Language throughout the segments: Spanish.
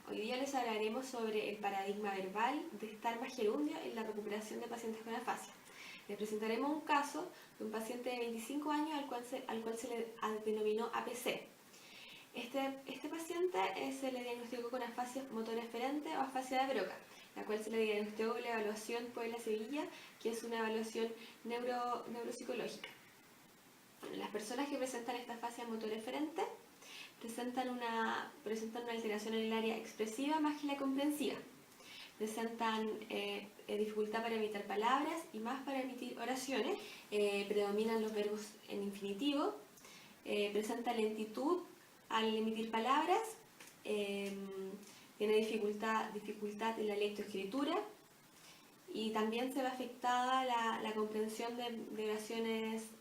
Hoy día les hablaremos sobre el paradigma verbal de Starma Gerundio en la recuperación de pacientes con afasia. Les presentaremos un caso de un paciente de 25 años al cual se le denominó APC. Este paciente se le diagnosticó con afasia motora eferente o afasia de Broca, la cual se le diagnosticó con la evaluación Puebla-Sevilla, que es una evaluación neuropsicológica. Bueno, las personas que presentan esta afasia motora eferente presentan una alteración en el área expresiva más que la comprensiva. Presentan dificultad para emitir palabras y más para emitir oraciones. Predominan los verbos en infinitivo. Presenta lentitud al emitir palabras. Tiene dificultad en la lectoescritura. Y también se ve afectada la comprensión de oraciones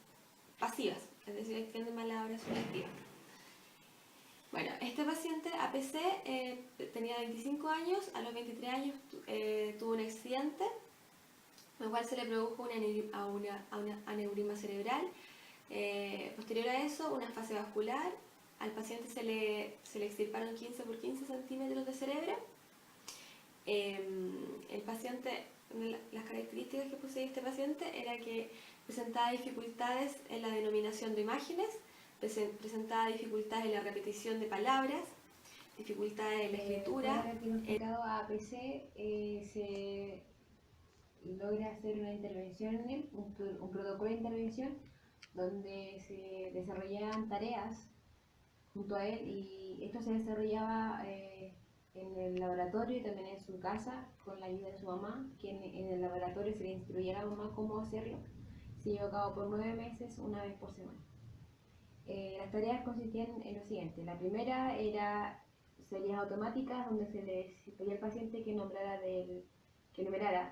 pasivas, es decir, extiende mal la oración activa. Bueno, este paciente APC tenía 25 años, a los 23 años tuvo un accidente, lo cual se le produjo un aneurisma cerebral. Posterior a eso, una fase vascular. Al paciente se le extirparon 15 por 15 centímetros de cerebro. El paciente, las características que poseía este paciente era que presentaba dificultades en la denominación de imágenes, presentaba dificultades en la repetición de palabras, dificultades en la escritura. Diagnosticado a APC, se logra hacer una intervención en él, un protocolo de intervención, donde se desarrollaban tareas junto a él, y esto se desarrollaba en el laboratorio y también en su casa con la ayuda de su mamá, que en el laboratorio se le instruía a la mamá cómo hacerlo. Se llevó a cabo por 9 meses, una vez por semana. Las tareas consistían en lo siguiente. La primera era series automáticas, donde se le pedía al paciente que numerara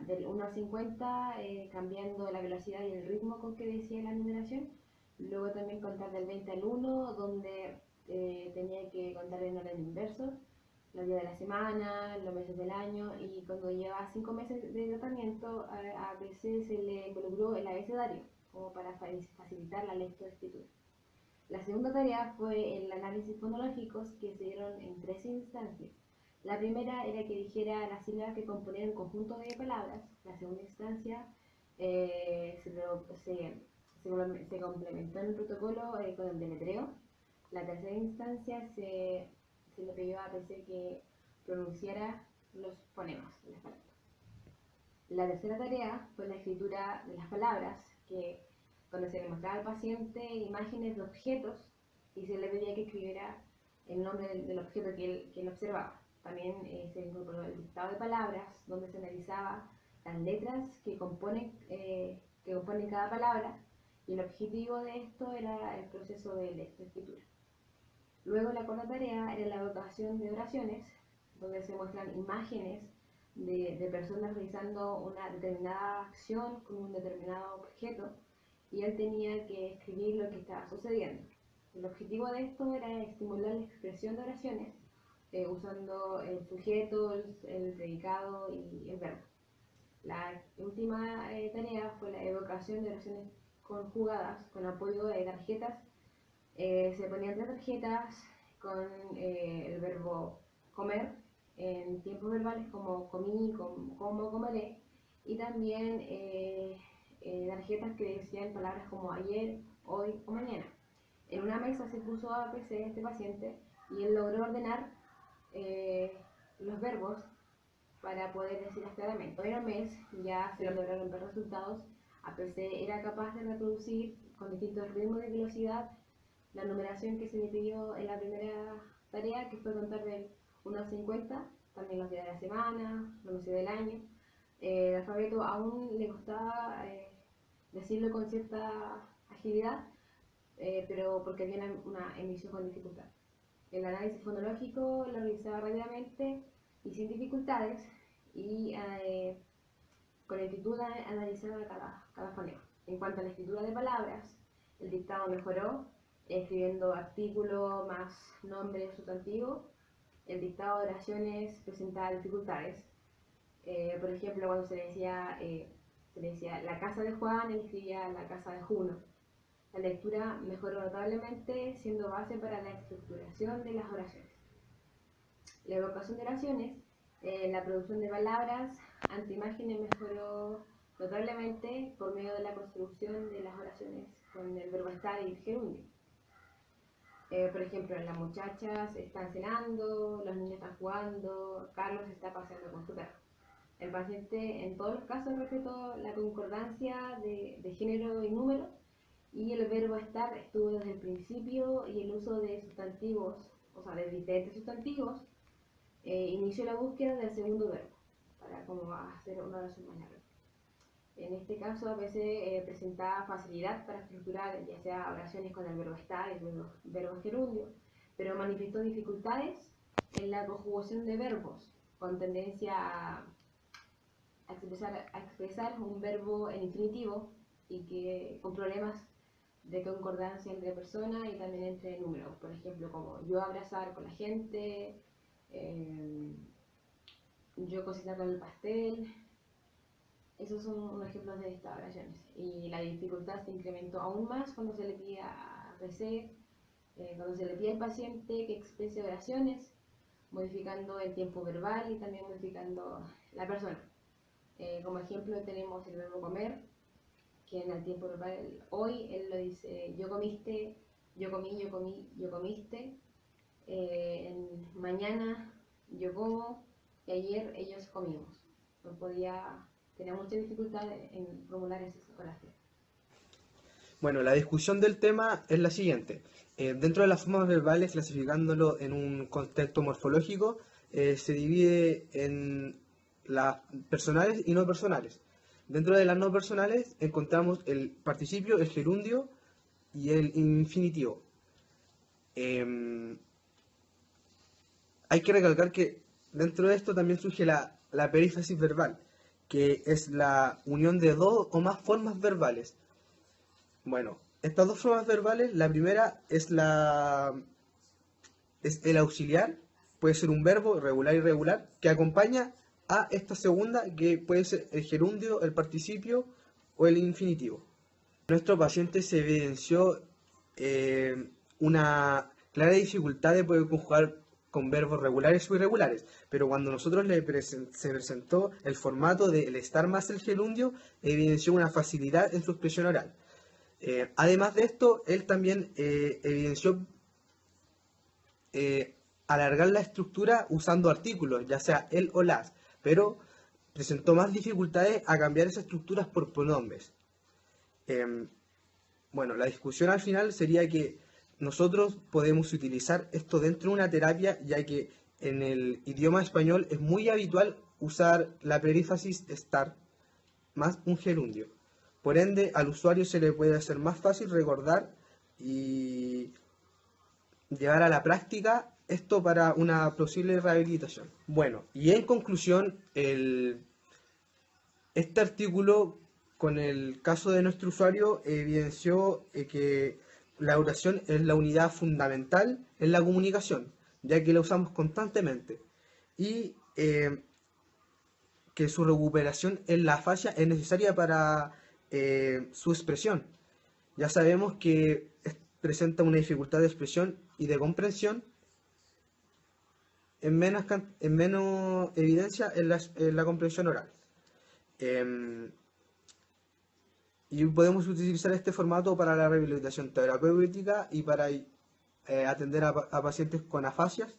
del 1 al 50, cambiando la velocidad y el ritmo con que decía la numeración. Luego también contar del 20 al 1, donde tenía que contar en orden inverso los días de la semana, los meses del año, y cuando llevaba 5 meses de tratamiento, a veces se le involucró el abecedario, como para facilitar la lectoescritura. La segunda tarea fue el análisis fonológicos, que se dieron en 3 instancias. La primera era que dijera las sílabas que componían un conjunto de palabras. La segunda instancia se complementó en el protocolo con el deletreo. La tercera instancia se le pidió a APC que pronunciara los fonemas de las palabras. La tercera tarea fue la escritura de las palabras, donde se le mostraba al paciente imágenes de objetos y se le pedía que escribiera el nombre del objeto que él observaba. También se incorporó el listado de palabras, donde se analizaba las letras que componen cada palabra, y el objetivo de esto era el proceso de lectoescritura. Luego, la cuarta tarea era la evocación de oraciones, donde se muestran imágenes de personas realizando una determinada acción con un determinado objeto, y él tenía que escribir lo que estaba sucediendo. El objetivo de esto era estimular la expresión de oraciones usando el sujeto, el predicado y el verbo. La última tarea fue la evocación de oraciones conjugadas con apoyo de tarjetas. Se ponían 3 tarjetas con el verbo comer en tiempos verbales como comí, como, comeré, y también tarjetas que decían palabras como ayer, hoy o mañana. En una mesa se puso a APC este paciente, y él logró ordenar los verbos para poder decirlas claramente. En el mes ya se lograron ver resultados. APC era capaz de reproducir con distintos ritmos de velocidad la numeración que se le pidió en la primera tarea, que fue contar del 1 al 50, también los días de la semana, los meses del año. El alfabeto aún le costaba decirlo con cierta agilidad, pero porque había una emisión con dificultad. El análisis fonológico lo realizaba rápidamente y sin dificultades, y con lentitud analizaba cada fonema. En cuanto a la escritura de palabras, el dictado mejoró, escribiendo artículo más nombre sustantivo. El dictado de oraciones presentaba dificultades. Por ejemplo, cuando se le decía la casa de Juan, él escribía la casa de Juno. La lectura mejoró notablemente, siendo base para la estructuración de las oraciones. La evocación de oraciones, la producción de palabras ante imágenes mejoró notablemente por medio de la construcción de las oraciones con el verbo estar y el gerundio. Por ejemplo, las muchachas están cenando, los niños están jugando, Carlos está paseando con su perro. El paciente en todos los casos respetó la concordancia de género y número, y el verbo estar estuvo desde el principio, y el uso de sustantivos, o sea, de diferentes sustantivos, inició la búsqueda del segundo verbo, para como hacer una oración más larga. En este caso, a veces presentaba facilidad para estructurar ya sea oraciones con el verbo estar y el verbo gerundio, pero manifestó dificultades en la conjugación de verbos, con tendencia a expresar un verbo en infinitivo, y que con problemas de concordancia entre personas y también entre números. Por ejemplo, como yo abrazar con la gente, yo cocinar con el pastel. Esos son unos ejemplos de estas oraciones. Y la dificultad se incrementó aún más cuando se le pide a PC, cuando se le pide al paciente que exprese oraciones, modificando el tiempo verbal y también modificando la persona. Como ejemplo tenemos el verbo comer, que en el tiempo verbal hoy él lo dice yo comiste, yo comí, yo comí, yo comiste. Mañana yo como, y ayer ellos comimos. No podía, tenía mucha dificultad en formular esas oraciones. Bueno, la discusión del tema es la siguiente. Dentro de las formas verbales, clasificándolo en un contexto morfológico, se divide en las personales y no personales. Dentro de las no personales encontramos el participio, el gerundio y el infinitivo. Hay que recalcar que dentro de esto también surge la perífrasis verbal, que es la unión de dos o más formas verbales. Bueno, estas dos formas verbales, la primera es el auxiliar, puede ser un verbo regular y irregular, que acompaña a esta segunda, que puede ser el gerundio, el participio o el infinitivo. Nuestro paciente se evidenció una clara dificultad de poder conjugar con verbos regulares o irregulares, pero cuando nosotros se presentó el formato del estar más el gerundio, evidenció una facilidad en su expresión oral. Además de esto, él también evidenció alargar la estructura usando artículos, ya sea él o las, pero presentó más dificultades a cambiar esas estructuras por pronombres. Bueno, la discusión al final sería que nosotros podemos utilizar esto dentro de una terapia, ya que en el idioma español es muy habitual usar la perífrasis estar más un gerundio. Por ende, al usuario se le puede hacer más fácil recordar y llevar a la práctica esto para una posible rehabilitación. Bueno, y en conclusión, este artículo, con el caso de nuestro usuario, evidenció que la oración es la unidad fundamental en la comunicación, ya que la usamos constantemente, y que su recuperación en la afasia es necesaria para su expresión. Ya sabemos que presenta una dificultad de expresión y de comprensión en menos evidencia en la comprensión oral. Y podemos utilizar este formato para la rehabilitación terapéutica y para atender a pacientes con afasias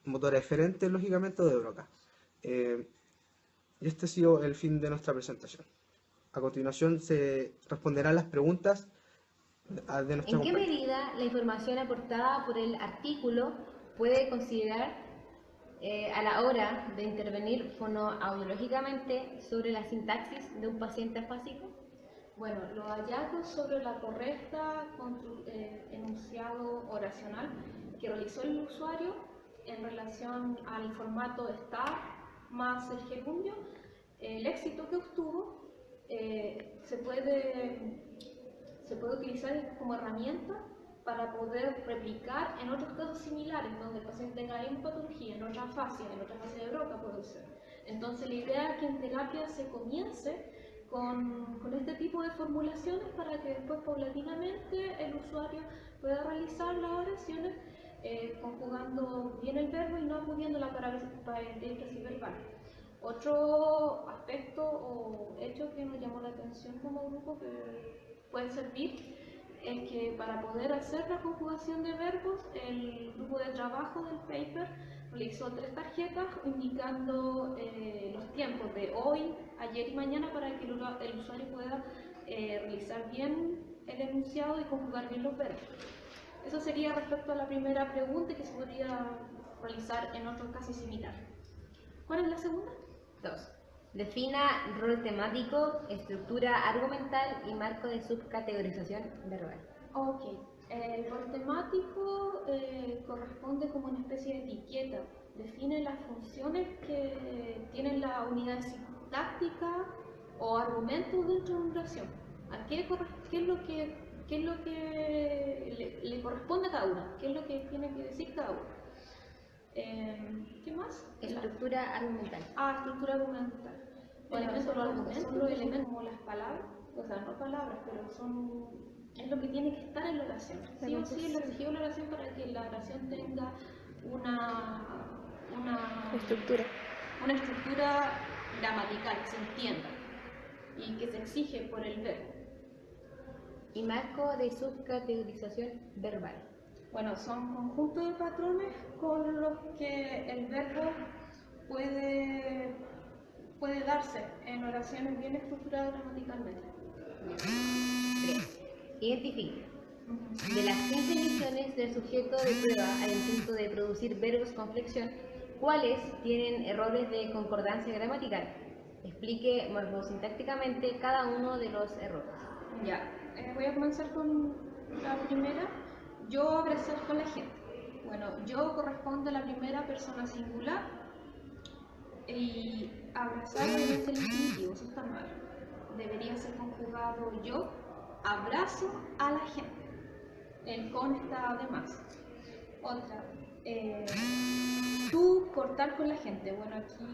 motoras diferentes, lógicamente, o de Broca. Y este ha sido el fin de nuestra presentación. A continuación se responderán las preguntas de nuestra ¿En qué compañera. medida la información aportada por el artículo puede considerar a la hora de intervenir fonoaudiológicamente sobre la sintaxis de un paciente afásico? Bueno, los hallazgos sobre la correcta enunciado oracional que realizó el usuario en relación al formato estar más el gerundio, el éxito que obtuvo se puede utilizar como herramienta para poder replicar en otros casos similares, donde el paciente tenga la misma patología, en otra fase de Broca puede ser. Entonces la idea es que en terapia se comience con este tipo de formulaciones para que después paulatinamente el usuario pueda realizar las oraciones conjugando bien el verbo y no moviendo la paréntesis verbal. Otro aspecto o hecho que nos llamó la atención como grupo que puede servir es que para poder hacer la conjugación de verbos, el grupo de trabajo del paper realizó 3 tarjetas indicando los tiempos de hoy, ayer y mañana para que el usuario pueda realizar bien el enunciado y conjugar bien los verbos. Eso sería respecto a la primera pregunta que se podría realizar en otro caso similar. ¿Cuál es la segunda? 2. Defina rol temático, estructura argumental y marco de subcategorización verbal. Ok. El rol temático corresponde como una especie de etiqueta. Define las funciones que tienen la unidad sintáctica o argumentos dentro de una oración. ¿A qué es lo que le corresponde a cada una? ¿Qué es lo que tiene que decir cada uno? ¿Qué más? Estructura argumental. Estructura argumental. Bueno, son los elementos como las palabras, o sea, no palabras, pero es lo que tiene que estar en la oración. Sí o sí, lo exigió la oración para que la oración tenga una Estructura. una estructura gramatical, que se entienda y que se exige por el verbo. Y marco de subcategorización verbal. Bueno, son conjuntos de patrones con los que el verbo puede darse en oraciones bien estructuradas gramaticalmente. 3. Identifica. De las 15 misiones del sujeto de prueba al intento de producir verbos con flexión, ¿cuáles tienen errores de concordancia gramatical? Explique morfosintácticamente cada uno de los errores. Ya, voy a comenzar con la primera. Yo abrazar con la gente. Bueno, yo corresponde a la primera persona singular y abrazar obviamente el infinitivo, eso está mal. Debería ser conjugado yo abrazo a la gente. El con está de más. Otra, tú cortar con la gente. Bueno, aquí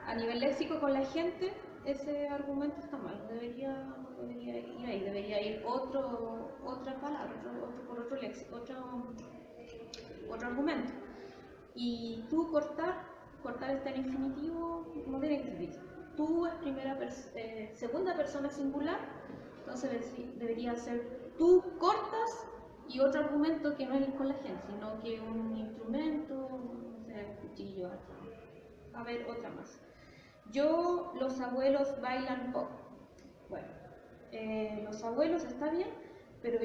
a nivel léxico con la gente, ese argumento está mal. No debería ir ahí, debería ir otra palabra, por otro léxico, otro argumento. Y tú cortar está en infinitivo, no tiene que servir. Tú es segunda persona singular, entonces debería ser tú cortas y otro argumento que no es con la gente, sino que un instrumento, no sé, un cuchillo, a ver, otra más. Los abuelos bailan pop. Bueno, los abuelos está bien, pero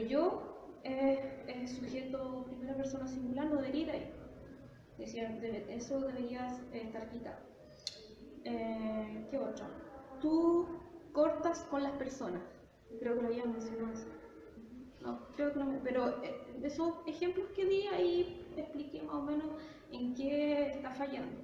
sujeto primera persona singular, no debería ir ahí. Eso debería estar quitado. ¿Qué otro? Tú cortas con las personas. Creo que lo había mencionado eso. No, creo que no, pero de esos ejemplos que di ahí expliqué más o menos en qué está fallando.